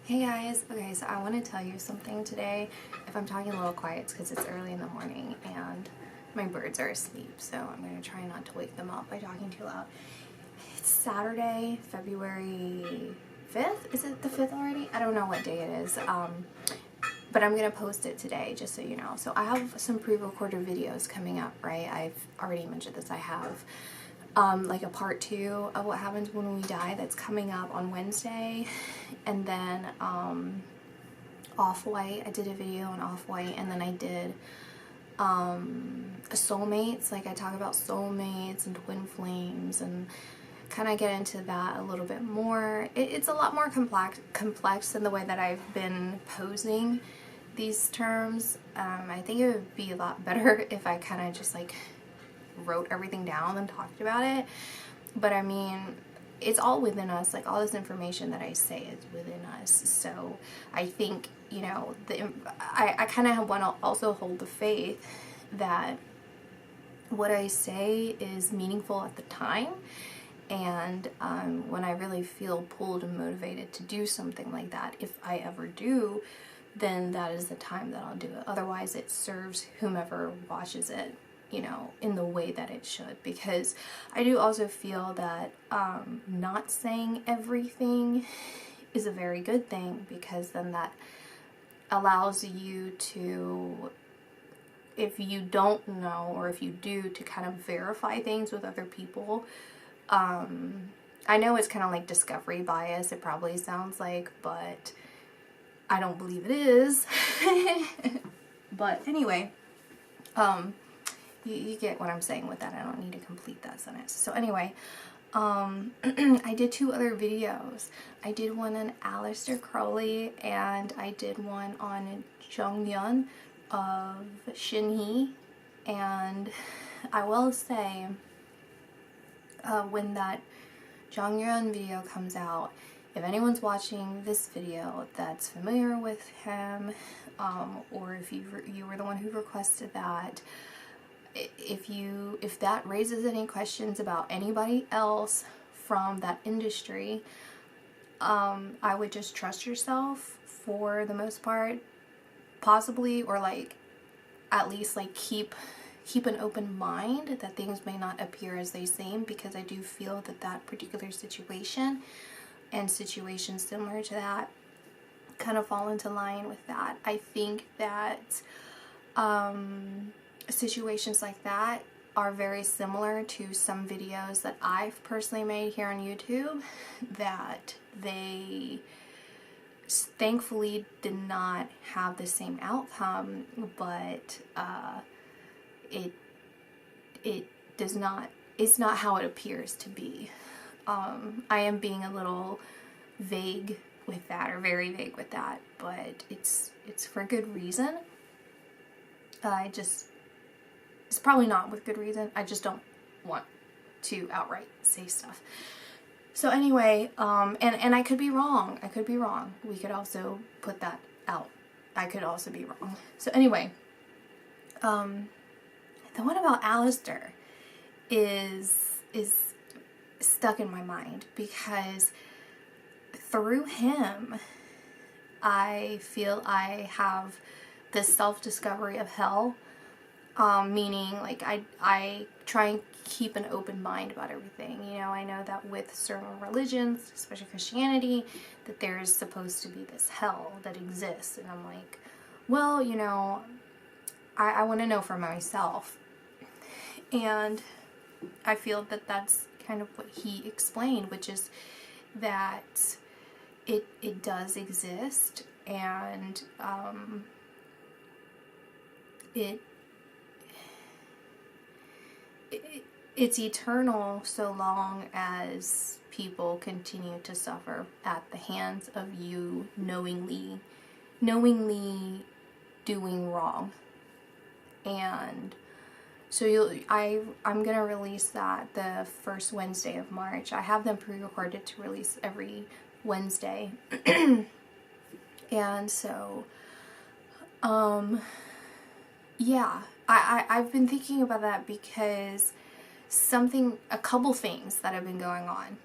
Hey guys, okay, so I want to tell you something today. If I'm talking a little quiet, it's because it's early in the morning and my birds are asleep, so I'm going to try not to wake them up by talking too loud. It's Saturday, February 5th? Is it the 5th already? I don't know what day it is, but I'm going to post it today, just so you know. So I have some pre-recorded videos coming up, right? I've already mentioned this. I have like a part 2 of what happens when we die that's coming up on Wednesday, and then Off-White. I did a video on Off-White, and then I did soulmates. Like I talk about soulmates and twin flames and kind of get into that a little bit more. It's a lot more complex than the way that I've been posing these terms. I think it would be a lot better if I kind of just like wrote everything down and talked about it. But I mean, it's all within us. Like all this information that I say is within us. So I think, you know, I kind of want to also hold the faith that what I say is meaningful at the time. And when I really feel pulled and motivated to do something like that, if I ever do, then that is the time that I'll do it. Otherwise, it serves whomever watches it, you know, in the way that it should. Because I do also feel that not saying everything is a very good thing, because then that allows you to, if you don't know, or if you do, to kind of verify things with other people. I know it's kind of like discovery bias, it probably sounds like, but I don't believe it is. But anyway, you get what I'm saying with that. I don't need to complete that sentence. So anyway, I did 2 other videos. I did one on Aleister Crowley, and I did one on Jung-Yun of Shin-Hee. And I will say, when that Jung-Yun video comes out, if anyone's watching this video that's familiar with him, or if you were the one who requested that, if that raises any questions about anybody else from that industry, I would just trust yourself for the most part, possibly, or like at least like keep an open mind that things may not appear as they seem, because I do feel that that particular situation and situations similar to that kind of fall into line with that. I think that situations like that are very similar to some videos that I've personally made here on YouTube that they thankfully did not have the same outcome, but it does not, it's not how it appears to be. I am being a little vague with that, or very vague with that, but it's for good reason. It's probably not with good reason. I just don't want to outright say stuff. So anyway, and I could be wrong. I could be wrong. We could also put that out. I could also be wrong. So anyway, the one about Aleister is stuck in my mind, because through him I feel I have this self-discovery of hell, meaning like I try and keep an open mind about everything. You know, I know that with certain religions, especially Christianity, that there is supposed to be this hell that exists, and I'm like, well, you know, I want to know for myself. And I feel that that's kind of what he explained, which is that it does exist, and it's eternal so long as people continue to suffer at the hands of you knowingly doing wrong. And so I'm gonna release that the first Wednesday of March. I have them pre-recorded to release every Wednesday. And so yeah, I've been thinking about that, because a couple things that have been going on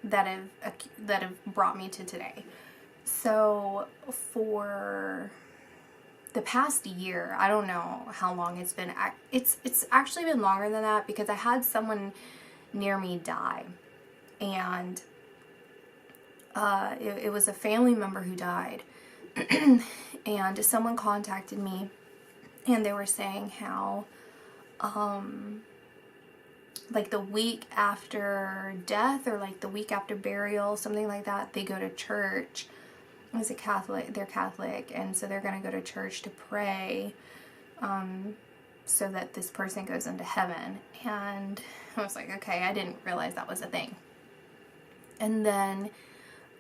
that have brought me to today. So for the past year, I don't know how long it's been. It's actually been longer than that, because I had someone near me die, and it was a family member who died, and someone contacted me, and they were saying how like the week after death, or like the week after burial, something like that, they go to church. As a Catholic, they're Catholic, and so they're going to go to church to pray so that this person goes into heaven. And I was like, okay, I didn't realize that was a thing. And then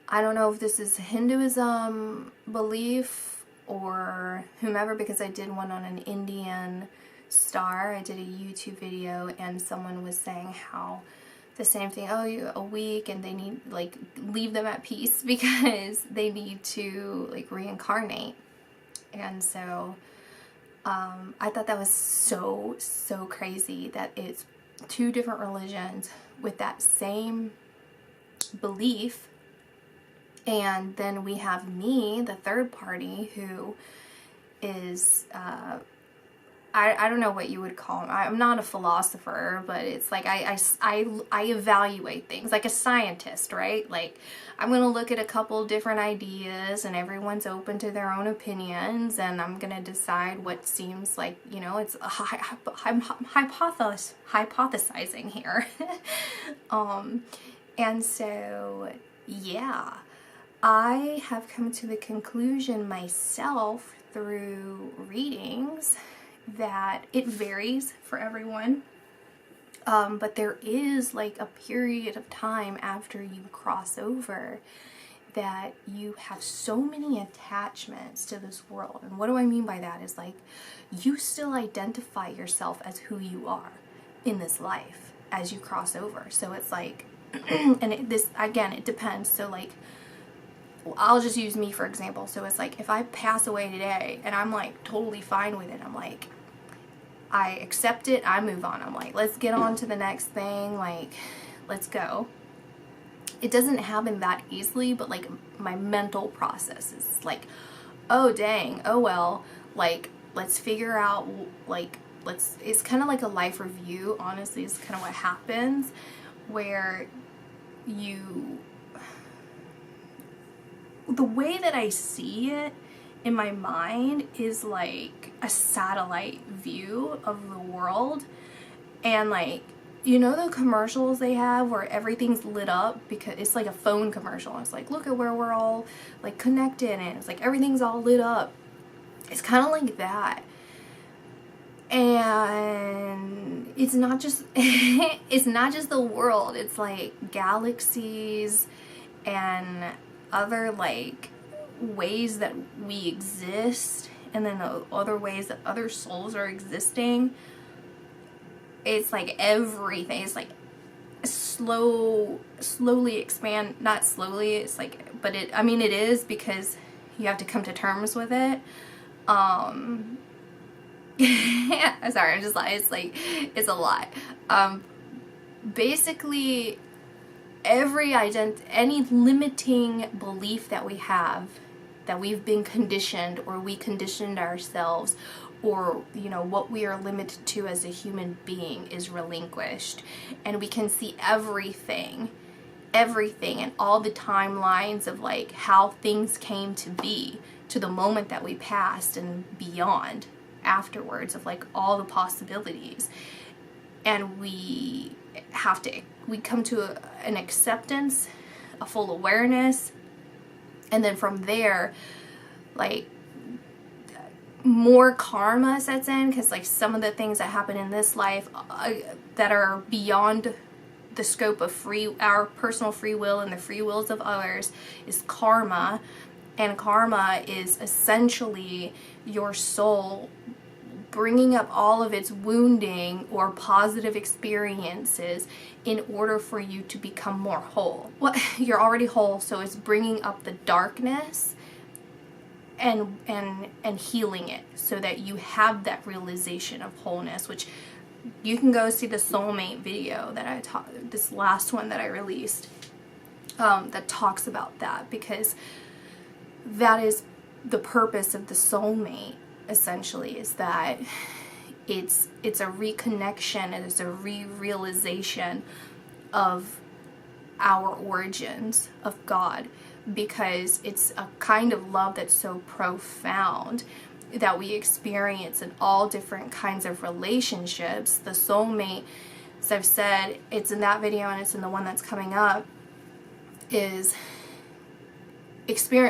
I don't know if this is Hinduism belief or whomever, because I did one on an Indian star. I did a YouTube video, and someone was saying how the same thing, a week, and they need, like, leave them at peace because they need to, like, reincarnate. And so I thought that was so crazy that it's two different religions with that same belief. And then we have me, the third party, who is I don't know what you would call him. I'm not a philosopher, but it's like I evaluate things like a scientist, right? Like, I'm going to look at a couple different ideas, and everyone's open to their own opinions, and I'm going to decide what seems like, you know, it's I'm hypothesizing here. And so, yeah, I have come to the conclusion myself through readings that it varies for everyone, but there is like a period of time after you cross over that you have so many attachments to this world. And what do I mean by that is, like, you still identify yourself as who you are in this life as you cross over. So it's like and this again, it depends. So like, I'll just use me for example. So it's like, if I pass away today and I'm like totally fine with it, I'm like, I accept it, I move on. I'm like, let's get on to the next thing, like, let's go. It doesn't happen that easily, but like my mental process is like, oh dang, oh well, like, let's figure out, like, it's kind of like a life review, honestly, is kind of what happens, where the way that I see it in my mind is like a satellite view of the world. And like, you know the commercials they have where everything's lit up, because it's like a phone commercial. It's like, look at where we're all like connected, and it's like everything's all lit up. It's kind of like that. And it's not just it's not just the world. It's like galaxies and other like ways that we exist, and then other ways that other souls are existing. It's like everything. It's like slowly expand, not slowly, it's like, but it, I mean, it is, because you have to come to terms with it. Sorry, I'm just like, it's like, it's a lot. Basically, any limiting belief that we have, that we've been conditioned, or we conditioned ourselves, or, you know, what we are limited to as a human being is relinquished, and we can see everything, and all the timelines of like how things came to be, to the moment that we passed and beyond afterwards, of like all the possibilities. And we come to an acceptance, a full awareness, and then from there, like, more karma sets in, because like some of the things that happen in this life that are beyond the scope of our personal free will and the free wills of others is karma. And karma is essentially your soul bringing up all of its wounding or positive experiences in order for you to become more whole. Well, you're already whole, so it's bringing up the darkness and healing it, so that you have that realization of wholeness, which you can go see the soulmate video that I taught, this last one that I released, that talks about that. Because that is the purpose of the soulmate, essentially, is that it's a reconnection, and it's a re-realization of our origins of God, because it's a kind of love that's so profound that we experience in all different kinds of relationships. The soulmate, as I've said, it's in that video and it's in the one that's coming up, is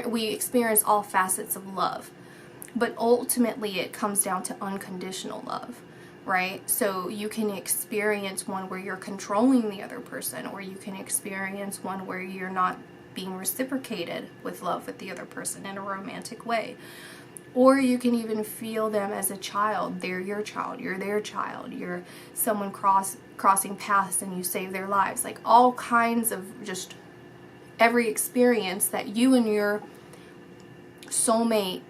we experience all facets of love, but ultimately it comes down to unconditional love, right? So you can experience one where you're controlling the other person, or you can experience one where you're not being reciprocated with love with the other person in a romantic way. Or you can even feel them as a child. They're your child, you're their child, you're someone crossing paths and you save their lives. Like all kinds of just every experience that you and your soulmate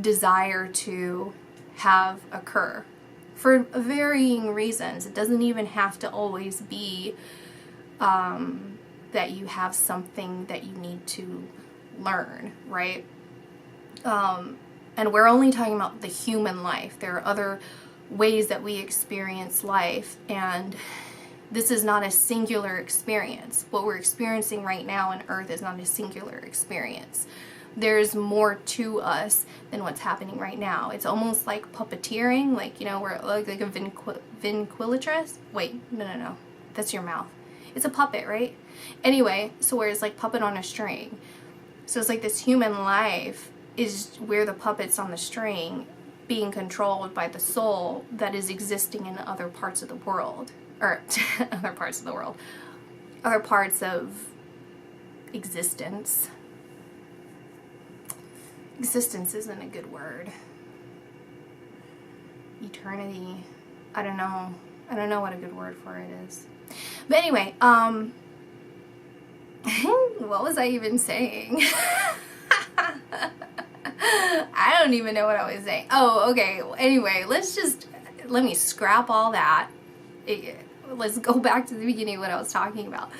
desire to have occur for varying reasons. It doesn't even have to always be that you have something that you need to learn, right? And we're only talking about the human life. There are other ways that we experience life, and this is not a singular experience. What we're experiencing right now on Earth is not a singular experience. There's more to us than what's happening right now. It's almost like puppeteering, like, you know, we're like a ventriloquist. Wait, no. That's your mouth. It's a puppet, right? Anyway, so where it's like puppet on a string. So it's like this human life is where the puppet's on the string being controlled by the soul that is existing in other parts of the world. Or other parts of existence. Existence isn't a good word. Eternity. I don't know what a good word for it is. But anyway, what was I even saying? I don't even know what I was saying. Oh, okay. Anyway, let me scrap all that. Let's go back to the beginning of what I was talking about.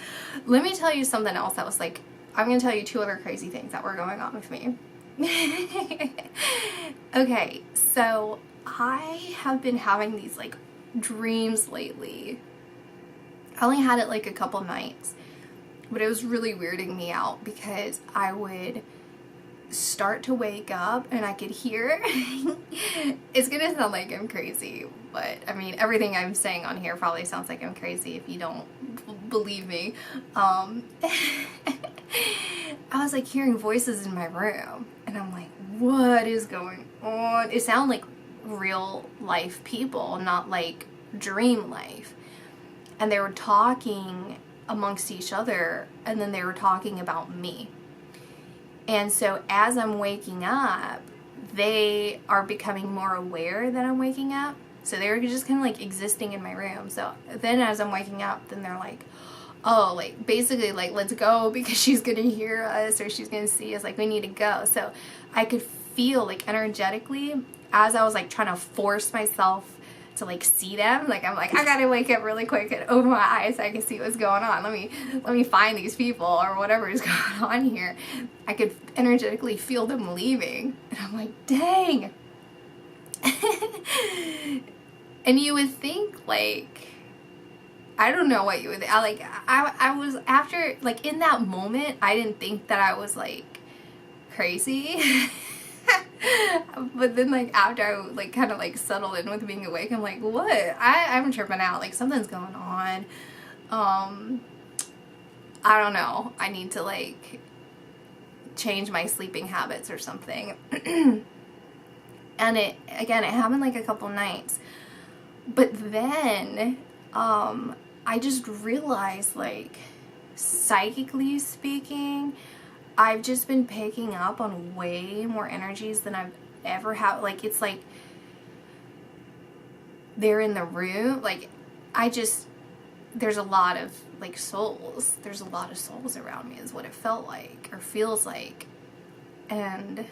Let me tell you something else that was like, I'm going to tell you 2 other crazy things that were going on with me. Okay, so I have been having these like dreams lately. I only had it like a couple nights, but it was really weirding me out because I would start to wake up and I could hear it's gonna sound like I'm crazy, but I mean everything I'm saying on here probably sounds like I'm crazy if you don't believe me. I was like hearing voices in my room and I'm like, what is going on? It sounded like real life people, not like dream life, and they were talking amongst each other and then they were talking about me. And so as I'm waking up, they are becoming more aware that I'm waking up. So they were just kind of like existing in my room. So then as I'm waking up, then they're like, oh, like basically like, let's go because she's going to hear us or she's going to see us. Like we need to go. So I could feel like energetically as I was like trying to force myself to like see them, like I'm like, I gotta wake up really quick and open my eyes so I can see what's going on. Let me find these people or whatever is going on here. I could energetically feel them leaving and I'm like, dang. And you would think like, I don't know what you would think. I was after like in that moment I didn't think that I was like crazy. But then like after I like kind of like settled in with being awake, I'm like, what? I'm tripping out, like something's going on. I don't know, I need to like change my sleeping habits or something. And it happened like a couple nights, but then I just realized, like psychically speaking, I've just been picking up on way more energies than I've ever had. Like, it's like they're in the room. Like, there's a lot of, like, souls. There's a lot of souls around me is what it felt like or feels like. And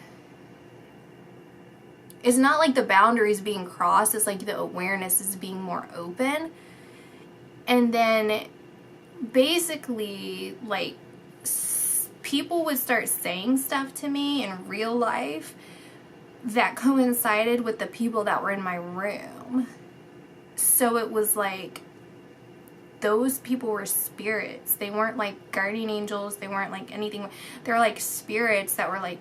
it's not like the boundaries being crossed. It's like the awareness is being more open. And then basically, like, people would start saying stuff to me in real life that coincided with the people that were in my room. So it was like, those people were spirits. They weren't like guardian angels. They weren't like anything. They were like spirits that were like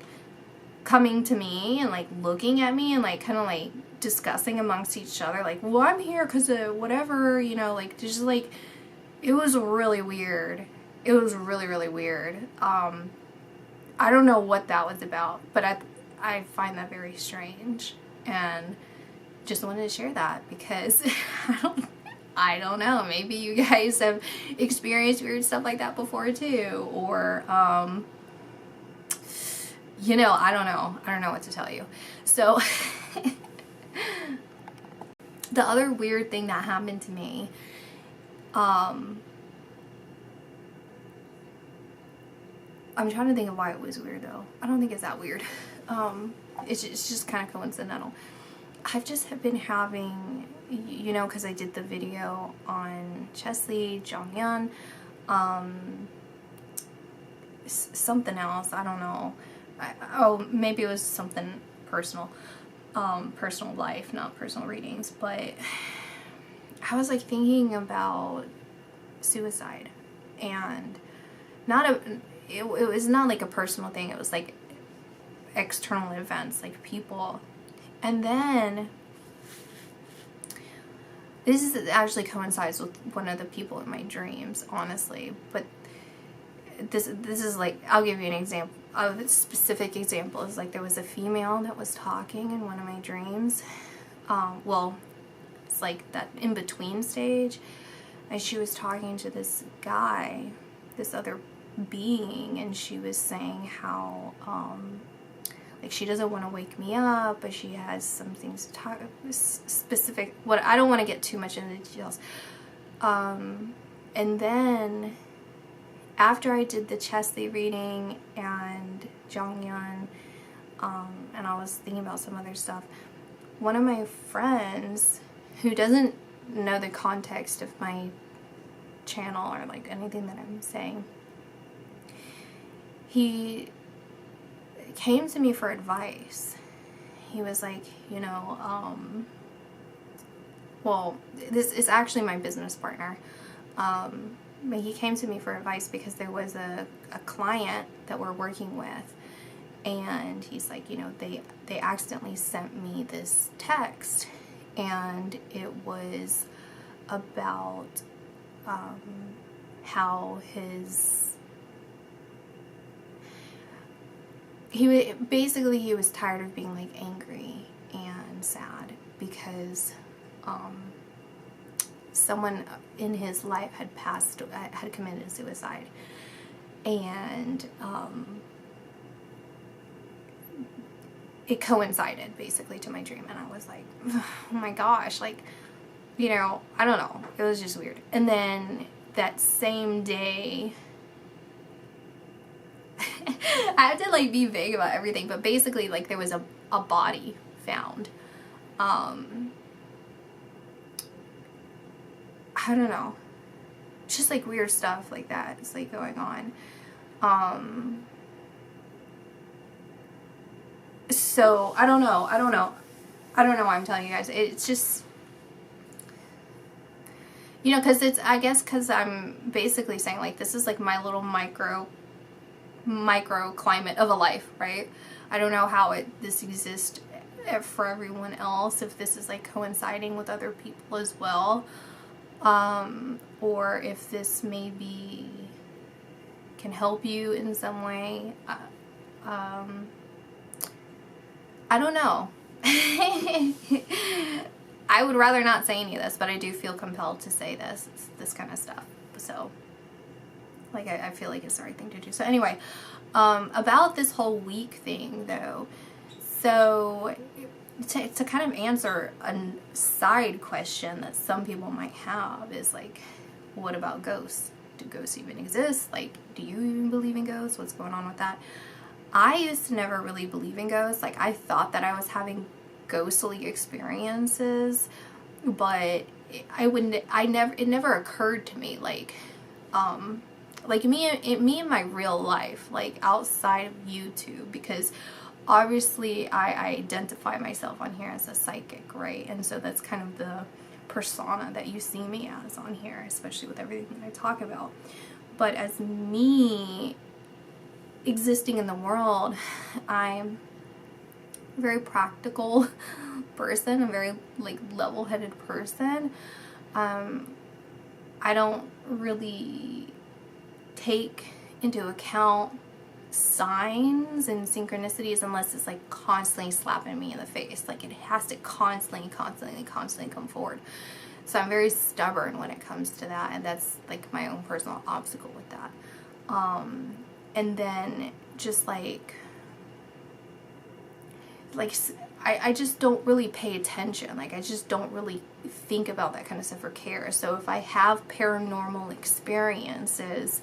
coming to me and like looking at me and like kind of like discussing amongst each other. Like, well, I'm here because of whatever, you know, like just like, it was really weird. It was really, really weird. I don't know what that was about, but I find that very strange, and just wanted to share that because I don't know, maybe you guys have experienced weird stuff like that before too, or you know, I don't know what to tell you. So the other weird thing that happened to me, I'm trying to think of why it was weird though. I don't think it's that weird. It's just kind of coincidental. I've just been having, you know, because I did the video on Chesley, Jonghyun, something else, I don't know. Oh, maybe it was something personal, personal life, not personal readings, but I was like thinking about suicide, and it was not like a personal thing, it was like external events, like people. And then this actually coincides with one of the people in my dreams, honestly, but this is like, I'll give you an example. A specific example is like, there was a female that was talking in one of my dreams. Well, it's like that in between stage, and she was talking to this guy, this other being, and she was saying how like she doesn't want to wake me up, but she has some things to talk specific. What I don't want to get too much into the details. And then after I did the Chesley reading and Jonghyun, and I was thinking about some other stuff, one of my friends who doesn't know the context of my channel or like anything that I'm saying, he came to me for advice. He was like, you know, well, this is actually my business partner, but he came to me for advice because there was a client that we're working with, and he's like, you know, they accidentally sent me this text, and it was about how he was tired of being like angry and sad because someone in his life had committed suicide, and it coincided basically to my dream, and I was like, oh my gosh, like, you know, I don't know, it was just weird. And then that same day, I have to like be vague about everything, but basically like there was a body found. I don't know, just like weird stuff like that is like going on. So I don't know why I'm telling you guys. It's just, you know, because it's, I guess because I'm basically saying like, this is like my little micro climate of a life, right? I don't know how this exists for everyone else, if this is like coinciding with other people as well, or if this maybe can help you in some way. I don't know. I would rather not say any of this, but I do feel compelled to say this kind of stuff. So, like, I feel like it's the right thing to do. So anyway, about this whole week thing, though, so to kind of answer a side question that some people might have is like, what about ghosts? Do ghosts even exist? Like, do you even believe in ghosts? What's going on with that? I used to never really believe in ghosts. Like, I thought that I was having ghostly experiences, but it never occurred to me, like, like me in my real life, like outside of YouTube, because obviously I identify myself on here as a psychic, right? And so that's kind of the persona that you see me as on here, especially with everything that I talk about. But as me existing in the world, I'm a very practical person, a very like level-headed person. I don't really take into account signs and synchronicities unless it's like constantly slapping me in the face. Like it has to constantly come forward. So I'm very stubborn when it comes to that, and that's like my own personal obstacle with that. And then just like I just don't really pay attention. Like I just don't really think about that kind of stuff or care. So if I have paranormal experiences,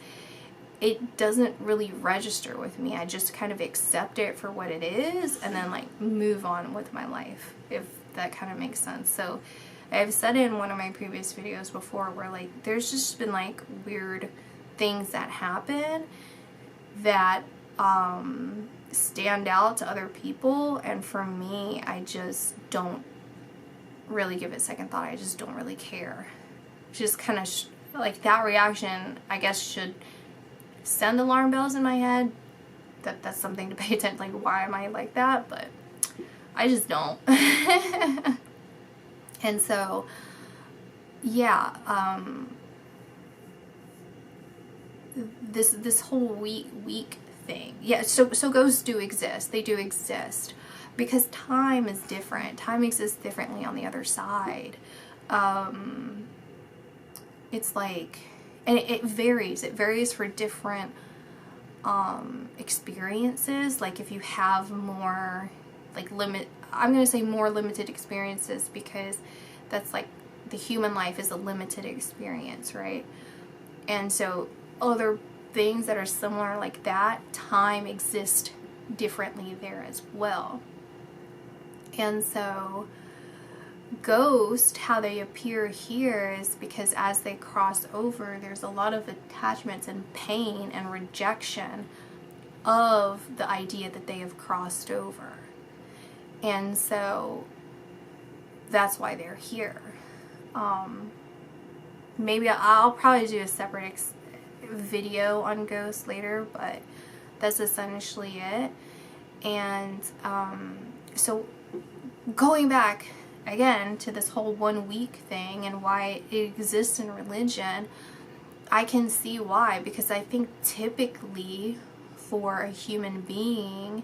it doesn't really register with me. I just kind of accept it for what it is and then like move on with my life, if that kind of makes sense. So I've said in one of my previous videos before where like there's just been like weird things that happen that stand out to other people, and for me, I just don't really give it second thought. I just don't really care. Just kind of like that reaction, I guess, should send alarm bells in my head. That's something to pay attention. Like, why am I like that? But I just don't. And so, yeah, this whole week thing. Yeah, so ghosts do exist. They do exist because time is different. Time exists differently on the other side. It's like, and it varies. It varies for different experiences. Like if you have more like I'm going to say more limited experiences, because that's like the human life is a limited experience, right? And so other things that are similar like that, time exists differently there as well. And so ghosts, how they appear here is because as they cross over, there's a lot of attachments and pain and rejection of the idea that they have crossed over. And so that's why they're here. Maybe I'll probably do a separate video on ghosts later, but that's essentially it. And so going back again to this whole 1 week thing and why it exists in religion, I can see why, because I think typically for a human being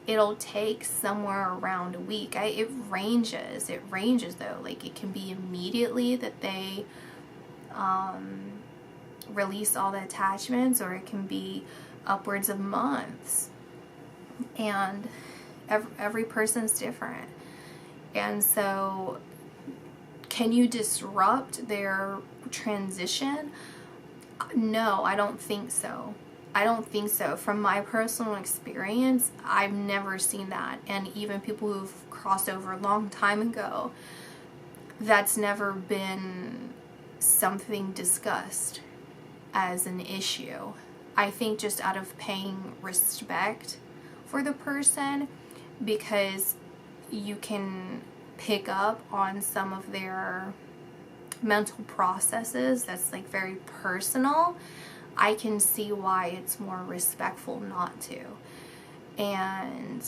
it'll take somewhere around a week. It ranges though. Like it can be immediately that they release all the attachments, or it can be upwards of months. And every person's different. And so can you disrupt their transition? No, I don't think so. I don't think so. From my personal experience, I've never seen that. And even people who've crossed over a long time ago, that's never been something discussed as an issue. I think just out of paying respect for the person, because you can pick up on some of their mental processes that's like very personal. I can see why it's more respectful not to. And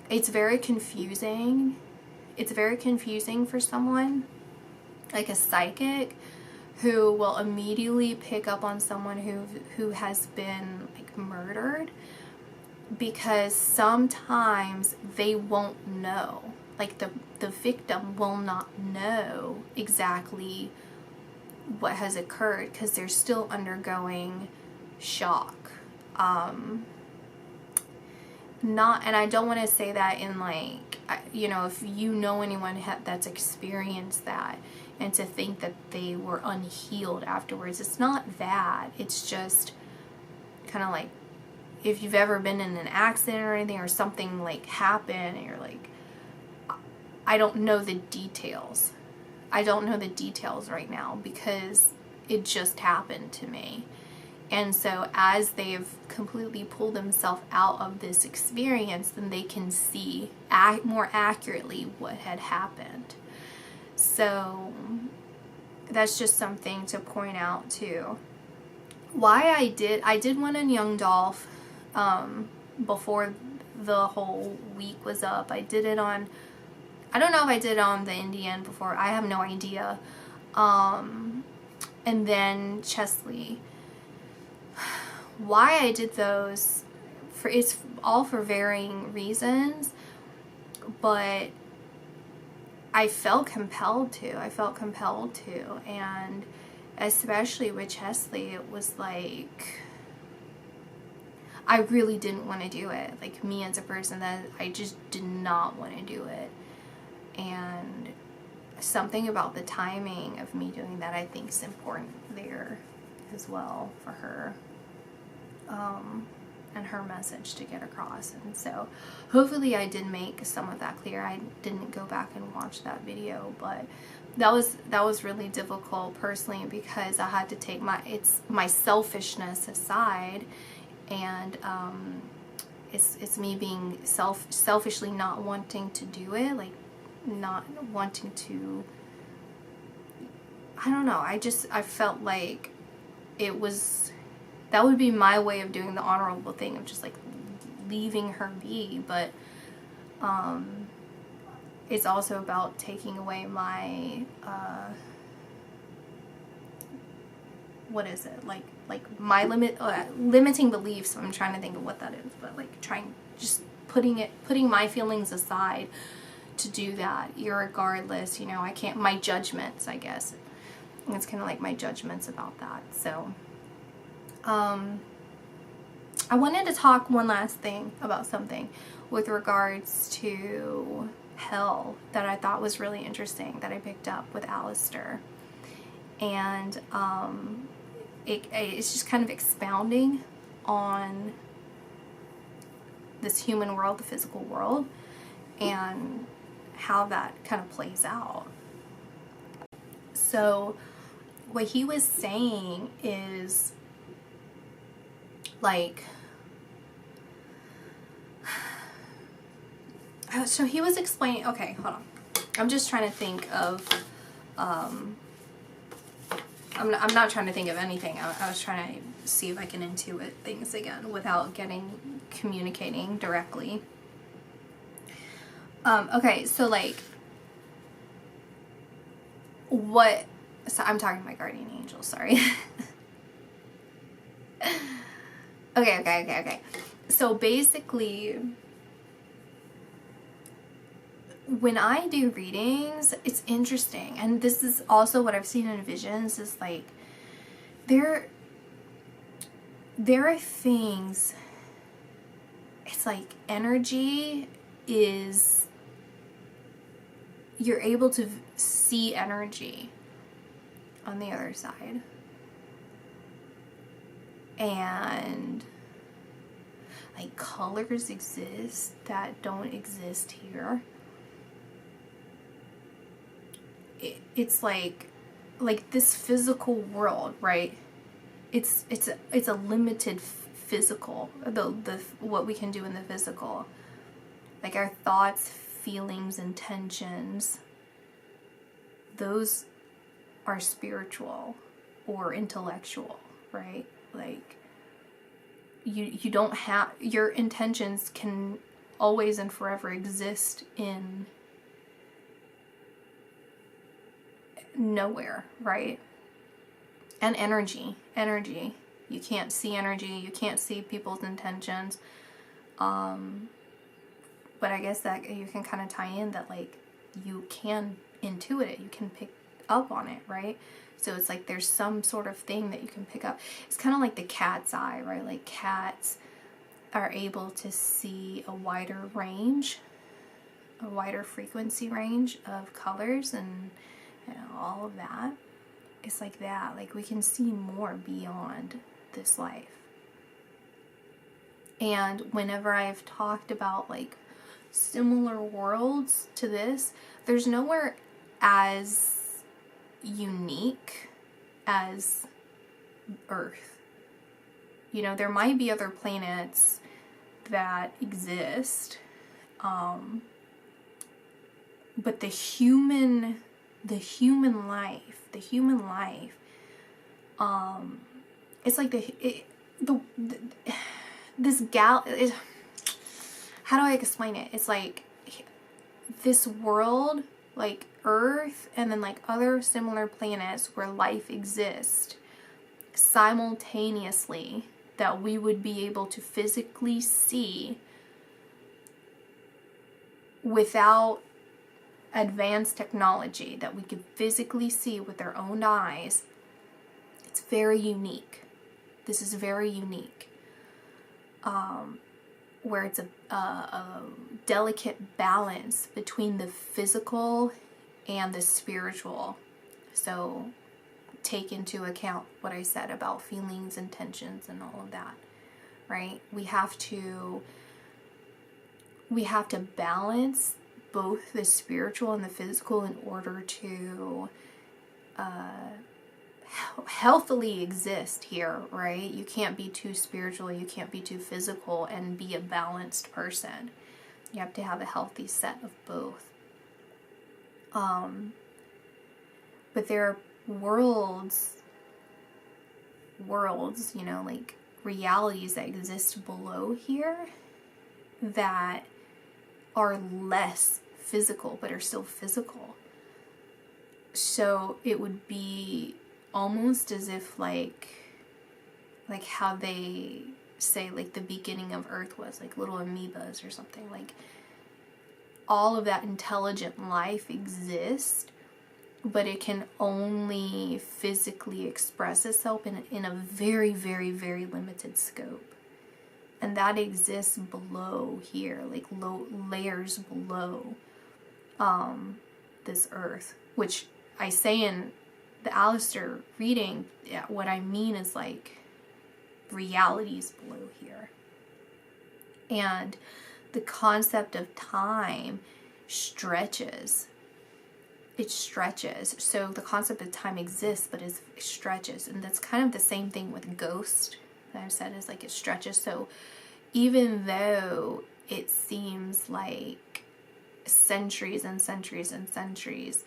it's very confusing. It's very confusing for someone like a psychic who will immediately pick up on someone who has been like murdered, because sometimes they won't know. Like the victim will not know exactly what has occurred because they're still undergoing shock. And I don't want to say that in like, you know, if you know anyone that's experienced that, and to think that they were unhealed afterwards. It's not that. It's just kind of like if you've ever been in an accident or anything, or something like happened and you're like, I don't know the details. I don't know the details right now because it just happened to me. And so as they've completely pulled themselves out of this experience, then they can see more accurately what had happened. So that's just something to point out too. Why I did one in Young Dolph before the whole week was up. I did it on, I don't know if I did it on the Indian before. I have no idea. And then Chesley. Why I did those, it's all for varying reasons, but I felt compelled to. And especially with Chesley, it was like, I really didn't want to do it. Like, me as a person, that I just did not want to do it. And something about the timing of me doing that, I think, is important there as well for her. And her message to get across. And so hopefully I did make some of that clear. I didn't go back and watch that video, but that was really difficult personally, because I had to take my selfishness aside, and it's me being selfishly not wanting to do it, like not wanting to, I don't know, I felt like it was, that would be my way of doing the honorable thing, of just like leaving her be. But it's also about taking away my what is it, like my limiting beliefs. I'm trying to think of what that is, but like just putting my feelings aside to do that, irregardless, you know. I can't, my judgments, I guess, and it's kind of like my judgments about that. So I wanted to talk one last thing about something with regards to hell that I thought was really interesting, that I picked up with Alistair. And it's just kind of expounding on this human world, the physical world, and how that kind of plays out. So what he was saying is, like, so he was explaining, okay, hold on. I'm just trying to think of, I'm not trying to think of anything. I was trying to see if I can intuit things again without communicating directly. Okay, so like, so I'm talking to my guardian angel, sorry. Okay. So basically, when I do readings, it's interesting, and this is also what I've seen in visions, is like, there are things, it's like energy is, you're able to see energy on the other side. And like, colors exist that don't exist here. It's like this physical world, right? It's a limited physical, the what we can do in the physical, like our thoughts, feelings, intentions. Those are spiritual or intellectual, right? Like, you don't have, your intentions can always and forever exist in nowhere, right? And energy, you can't see energy, you can't see people's intentions, but I guess that you can kind of tie in that, like, you can intuit it, you can pick up on it, right? So it's like there's some sort of thing that you can pick up. It's kind of like the cat's eye, right? Like, cats are able to see a wider range, a wider frequency range of colors, and you know, all of that. It's like that. Like, we can see more beyond this life. And whenever I've talked about like similar worlds to this, there's nowhere as unique as Earth. You know, there might be other planets that exist, but the human life, it's like how do I explain it? It's like this world, like Earth, and then like other similar planets where life exists simultaneously, that we would be able to physically see without advanced technology, that we could physically see with our own eyes. It's very unique. This is very unique. Where it's a delicate balance between the physical and the spiritual. So take into account what I said about feelings, intentions, and all of that, right? We have to balance both the spiritual and the physical in order to healthily exist here, right? You can't be too spiritual, you can't be too physical and be a balanced person. You have to have a healthy set of both. But there are worlds, you know, like realities that exist below here that are less physical but are still physical. So it would be almost as if like how they say like the beginning of Earth was like little amoebas or something. Like all of that intelligent life exists, but it can only physically express itself in a very, very, very limited scope. And that exists below here, like layers below this Earth, which I say in the Alistair reading, yeah, what I mean is like realities below here. And the concept of time stretches. It stretches. So the concept of time exists, but it stretches. And that's kind of the same thing with ghost that I've said, is like it stretches. So even though it seems like centuries and centuries and centuries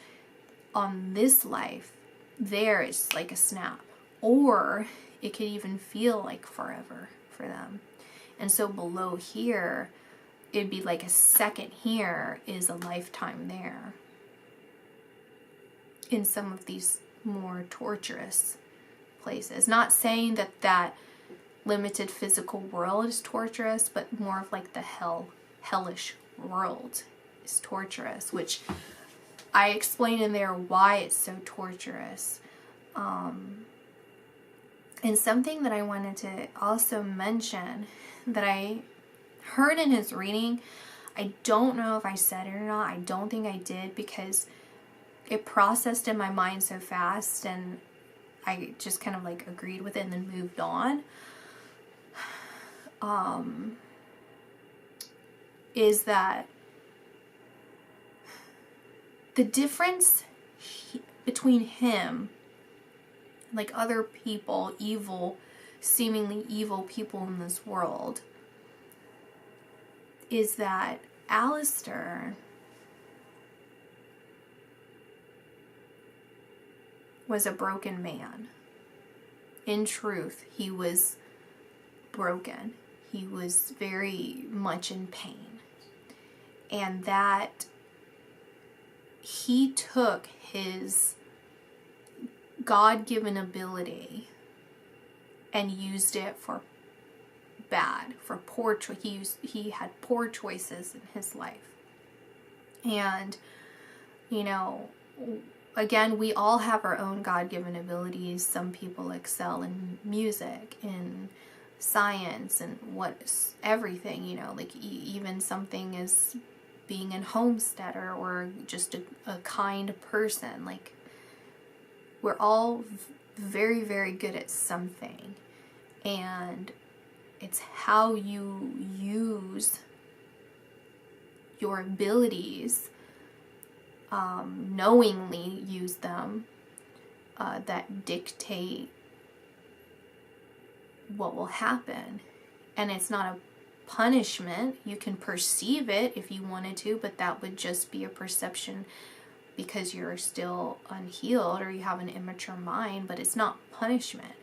on this life, there it's like a snap. Or it could even feel like forever for them. And so below here, it'd be like a second here is a lifetime there. In some of these more torturous places. Not saying that that limited physical world is torturous, but more of like the hellish world is torturous, which I explain in there why it's so torturous. And something that I wanted to also mention that I heard in his reading, I don't know if I said it or not. I don't think I did, because it processed in my mind so fast and I just kind of like agreed with it and then moved on. Is that the difference between him, like other people, seemingly evil people in this world, is that Alistair was a broken man. In truth, he was broken. He was very much in pain. And that he took his God-given ability and used it for bad, for poor choices. He had poor choices in his life. And, you know, again, we all have our own God-given abilities. Some people excel in music, in science, and everything, you know, like even something as being a homesteader or just a kind person. Like, we're all very, very good at something. And it's how you use your abilities, knowingly use them, that dictate what will happen. And it's not a punishment. You can perceive it if you wanted to, but that would just be a perception because you're still unhealed or you have an immature mind, but it's not punishment.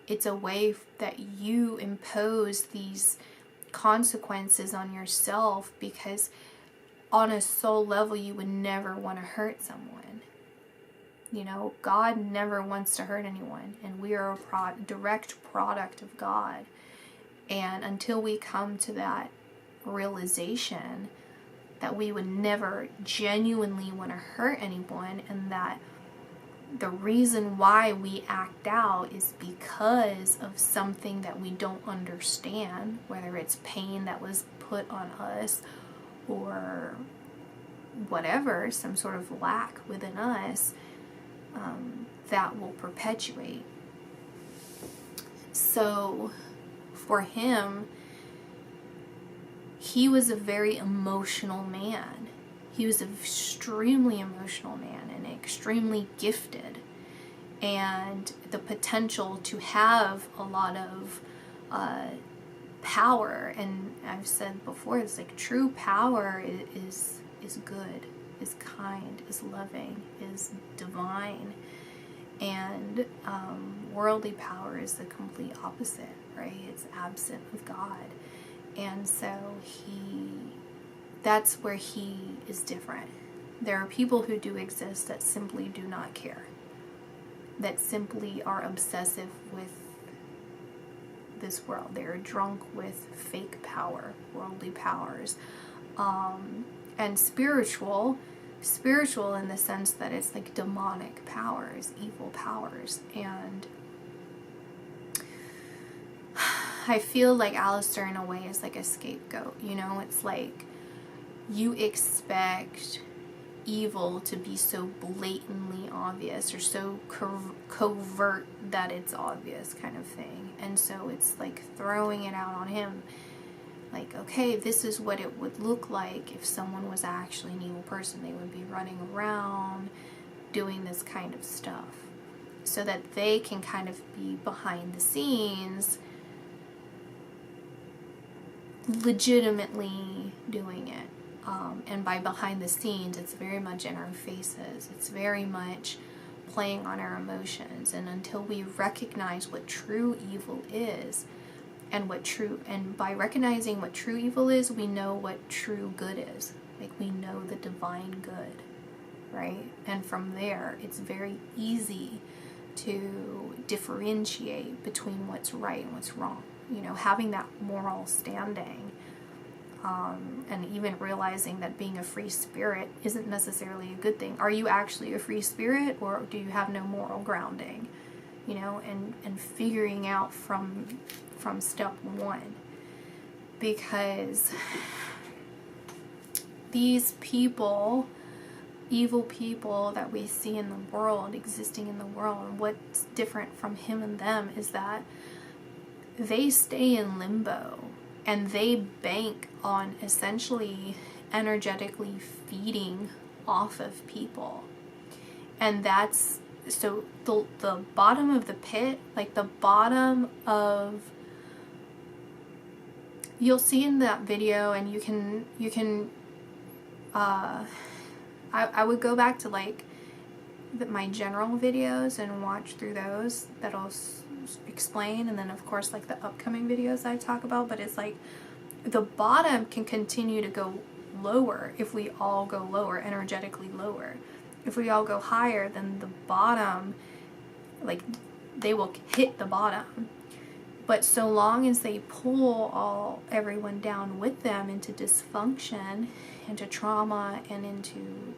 It's a way that you impose these consequences on yourself because on a soul level you would never want to hurt someone. You know, God never wants to hurt anyone, and we are a direct product of God. And until we come to that realization that we would never genuinely want to hurt anyone, and that the reason why we act out is because of something that we don't understand, whether it's pain that was put on us or whatever, some sort of lack within us, that will perpetuate. So for him, he was a very emotional man. He was an extremely emotional man and extremely gifted. And the potential to have a lot of power. And I've said before, it's like true power is good, is kind, is loving, is divine. And worldly power is the complete opposite, right? It's absent of God. And so that's where he is different. There are people who do exist that simply do not care, that simply are obsessive with this world. They're drunk with fake power, worldly powers, and spiritual in the sense that it's like demonic powers, evil powers. And I feel like Alistair in a way is like a scapegoat, you know. It's like you expect evil to be so blatantly obvious or so covert that it's obvious, kind of thing. And so it's like throwing it out on him, like, okay, this is what it would look like if someone was actually an evil person. They would be running around doing this kind of stuff so that they can kind of be behind the scenes legitimately doing it. And by behind the scenes, it's very much in our faces. It's very much playing on our emotions. And until we recognize what true evil is, and by recognizing what true evil is, we know what true good is. Like, we know the divine good, right? And from there, it's very easy to differentiate between what's right and what's wrong. You know, having that moral standing, and even realizing that being a free spirit isn't necessarily a good thing. Are you actually a free spirit, or do you have no moral grounding? You know, and figuring out from step one, because these people, evil people that we see in the world, existing in the world, and what's different from him and them is that they stay in limbo, and they bank on essentially energetically feeding off of people. And that's, so the bottom of the pit, like the bottom of, you'll see in that video, and you can I would go back to like my general videos and watch through those. That'll explain, and then of course like the upcoming videos I talk about. But it's like the bottom can continue to go lower if we all go lower, energetically lower. If we all go higher, then the bottom, like, they will hit the bottom. But so long as they pull everyone down with them into dysfunction, into trauma, and into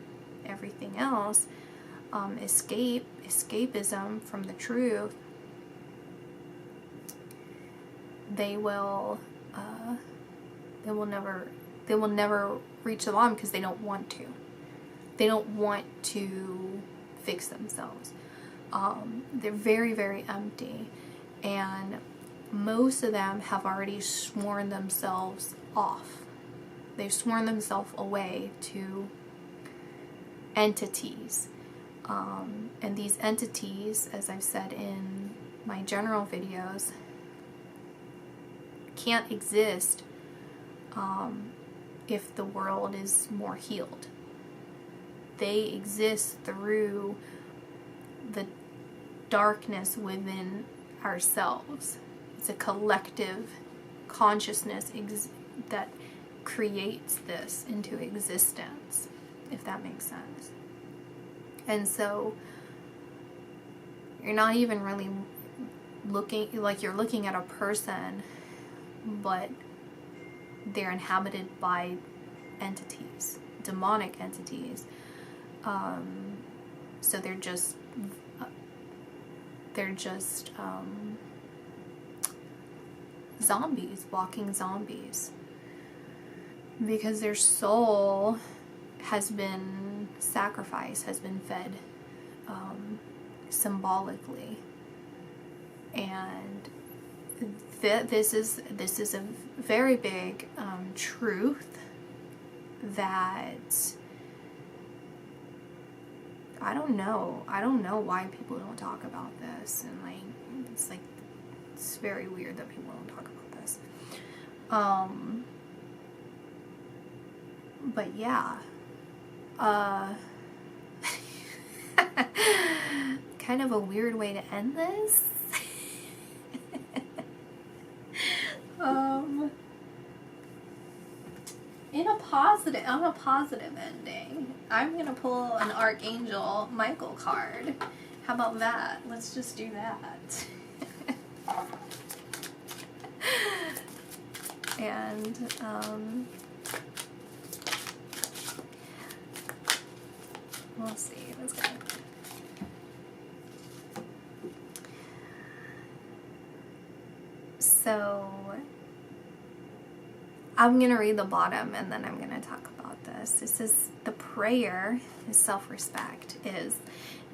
everything else, escapism from the truth, they will never reach the bottom, because they don't want to. They don't want to fix themselves. They're very, very empty, and most of them have already sworn themselves off. They've sworn themselves away to entities. And these entities, as I've said in my general videos, can't exist if the world is more healed. They exist through the darkness within ourselves. It's a collective consciousness that creates this into existence, if that makes sense. And so you're not even really looking, like you're looking at a person, but they're inhabited by entities, demonic entities. So they're just zombies, walking zombies, because their soul has been sacrificed, has been fed symbolically. And this is a very big truth that I don't know why people don't talk about this, and it's very weird that people don't talk about this. But yeah, kind of a weird way to end this. On a positive ending, I'm gonna pull an Archangel Michael card. How about that? Let's just do that. And we'll see. Let's go. So I'm going to read the bottom and then I'm going to talk about this. This is the prayer, is self-respect, is,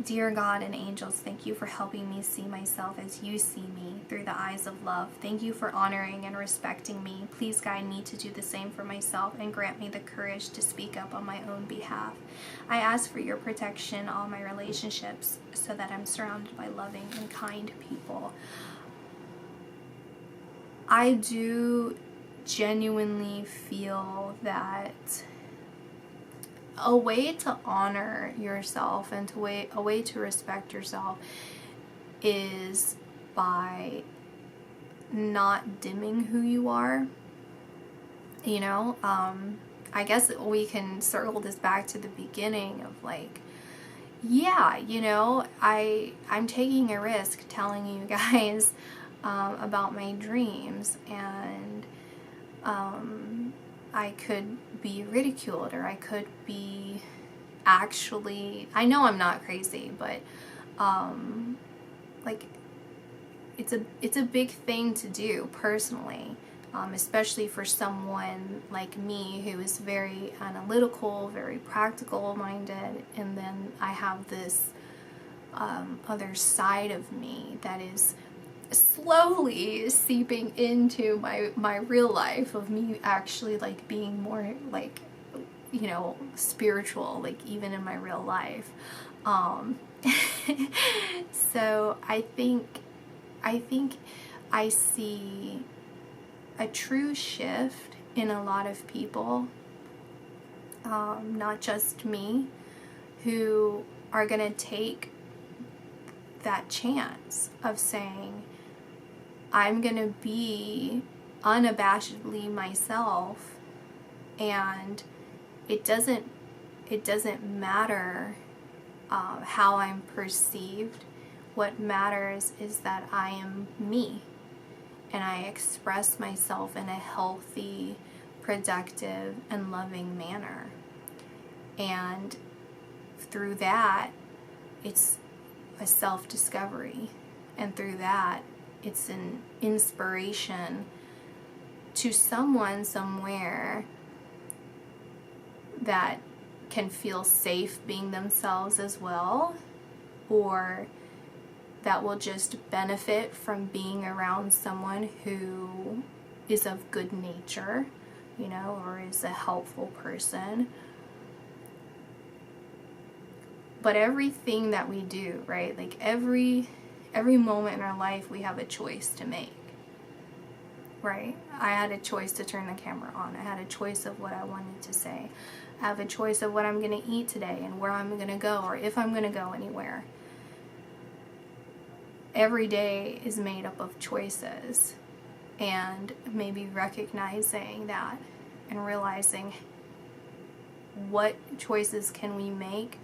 Dear God and angels, thank you for helping me see myself as you see me through the eyes of love. Thank you for honoring and respecting me. Please guide me to do the same for myself and grant me the courage to speak up on my own behalf. I ask for your protection in all my relationships so that I'm surrounded by loving and kind people. I do genuinely feel that a way to honor yourself and a way to respect yourself is by not dimming who you are. You know, I guess we can circle this back to the beginning of yeah, you know, I'm taking a risk telling you guys about my dreams, and I could be ridiculed, or I could be actually, I know I'm not crazy, but it's a big thing to do personally, especially for someone like me who is very analytical, very practical minded, and then I have this other side of me that is slowly seeping into my real life, of me actually being more spiritual, even in my real life. So I think I see a true shift in a lot of people, not just me, who are gonna take that chance of saying, I'm gonna be unabashedly myself, and it doesn't matter how I'm perceived. What matters is that I am me, and I express myself in a healthy, productive, and loving manner. And through that, it's a self-discovery, and through that, it's an inspiration to someone somewhere that can feel safe being themselves as well, or that will just benefit from being around someone who is of good nature, or is a helpful person. But everything that we do, right? Every moment in our life, we have a choice to make. right? I had a choice to turn the camera on. I had a choice of what I wanted to say. I have a choice of what I'm going to eat today and where I'm going to go, or if I'm going to go anywhere. Every day is made up of choices, and maybe recognizing that and realizing what choices can we make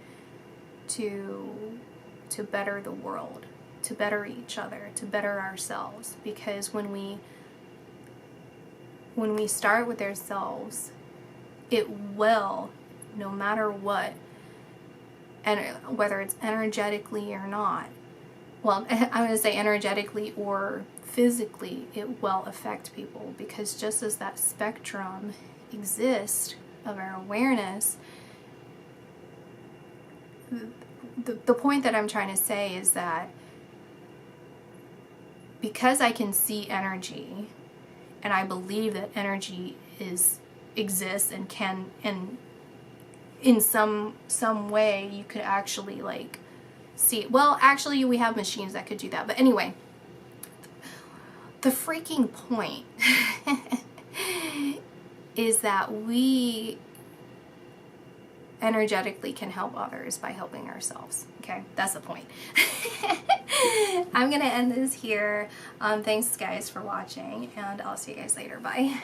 to better the world, to better each other, to better ourselves. Because when we start with ourselves, it will, no matter what, and whether it's energetically or not, well, I'm going to say energetically or physically, it will affect people. Because just as that spectrum exists of our awareness, the point that I'm trying to say is that because I can see energy, and I believe that energy exists and can, and in some way you could actually like see it. Well, actually we have machines that could do that. But anyway, the freaking point is that we energetically can help others by helping ourselves. Okay, that's the point. I'm gonna end this here. Thanks guys for watching, and I'll see you guys later. Bye.